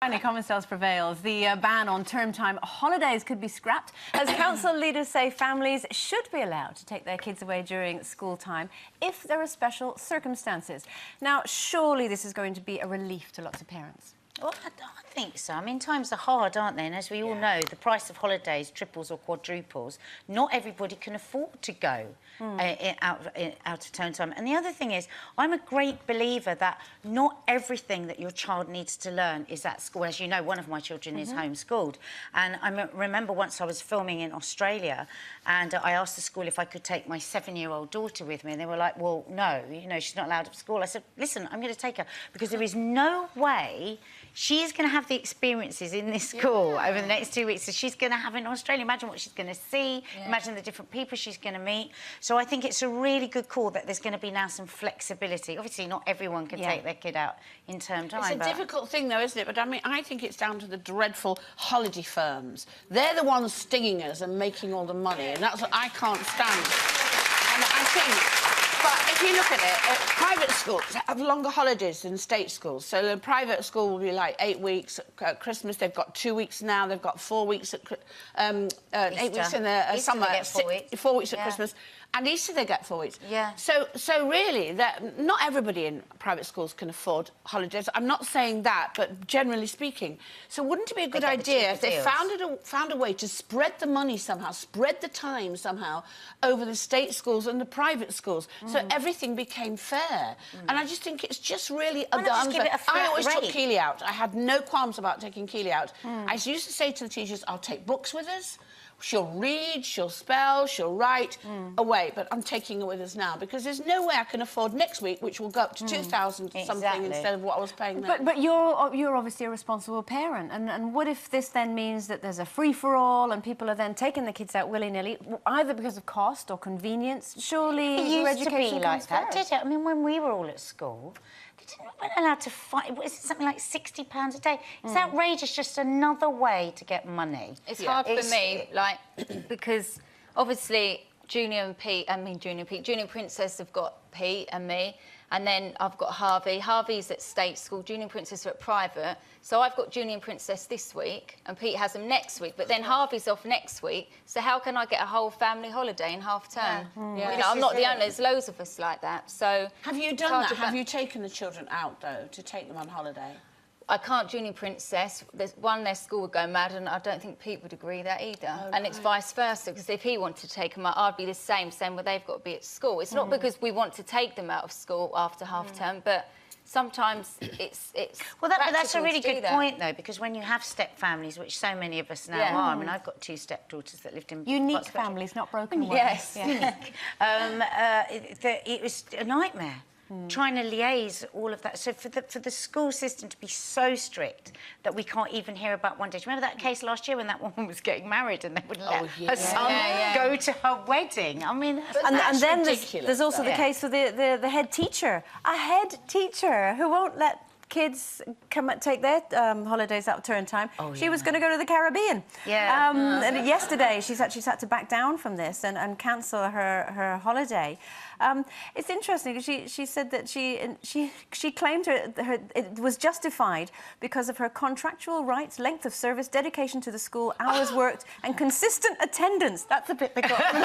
Finally, common sense prevails. The ban on term time holidays could be scrapped, as council leaders say families should be allowed to take their kids away during school time if there are special circumstances. Now, surely this is going to be a relief to lots of parents. Well, I think so. I mean, times are hard, aren't they? And as we all know, the price of holidays triples or quadruples. Not everybody can afford to go out of term time. And the other thing is, I'm a great believer that not everything that your child needs to learn is at school. As you know, one of my children is homeschooled. And I remember once I was filming in Australia and I asked the school if I could take my 7-year-old daughter with me. And they were like, well, no, you know, she's not allowed at school. I said, listen, I'm going to take her because there is no way she is going to have the experiences in this school over the next 2 weeks that she's going to have in Australia. Imagine what she's going to see, imagine the different people she's going to meet. So I think it's a really good call that there's going to be now some flexibility. Obviously, not everyone can take their kid out in term time. It's a difficult thing, though, isn't it? But, I mean, I think it's down to the dreadful holiday firms. They're the ones stinging us and making all the money, and that's what I can't stand. And I think... But if you look at it, private schools have longer holidays than state schools. So the private school will be like 8 weeks at Christmas. They've got 2 weeks now. They've got 4 weeks at 8 weeks in the summer. They get 4 weeks. 4 weeks at Christmas. And Easter they get 4 weeks. Yeah. So really, not everybody in private schools can afford holidays. I'm not saying that, but generally speaking. So wouldn't it be a good idea if they found a way to spread the money somehow, spread the time somehow over the state schools and the private schools, so everything became fair? And I just think it's just really... I always took Keely out. I had no qualms about taking Keely out. I used to say to the teachers, I'll take books with us. She'll read, she'll spell, she'll write away, but I'm taking her with us now because there's no way I can afford next week, which will go up to 2,000 something instead of what I was paying then. But you're obviously a responsible parent, and what if this then means that there's a free-for-all and people are then taking the kids out willy-nilly, either because of cost or convenience? Surely your education It used to be like that, first. did it? I mean, when we were all at school, we weren't allowed to fight. Was it something like £60 a day? It's outrageous, just another way to get money. It's hard for me, like, because obviously Junior Princess have got Pete and me, and then I've got Harvey. Harvey's at state school, Junior and Princess are at private. So I've got Junior and Princess this week, and Pete has them next week, but then Harvey's off next week. So how can I get a whole family holiday in half term? You know, I'm not the only, there's loads of us like that, so... Have you done that? Have you taken the children out, though, to take them on holiday? I can't Junior Princess. There's one, their school would go mad, and I don't think Pete would agree that either. Oh, and it's vice versa, because if he wanted to take them out, I'd be the same, saying, well, they've got to be at school. It's not because we want to take them out of school after half-term, but sometimes it's well, that's a really good point, though, because when you have step families, which so many of us now are, I mean, I've got 2 stepdaughters that lived in... Unique families, not broken ones. Yes. Unique. It was a nightmare. Trying to liaise all of that. So for the school system to be so strict that we can't even hear about one day. Do you remember that case last year when that woman was getting married and they wouldn't let her son go to her wedding? I mean, and then ridiculous. there's also the case with the head teacher. A head teacher who won't let kids come and take their holidays out of term time. She was going to go to the Caribbean. And yesterday she's actually had to back down from this and cancel her holiday. It's interesting because she said that she claimed it was justified because of her contractual rights, length of service, dedication to the school, hours worked, and consistent attendance. That's the bit that got me.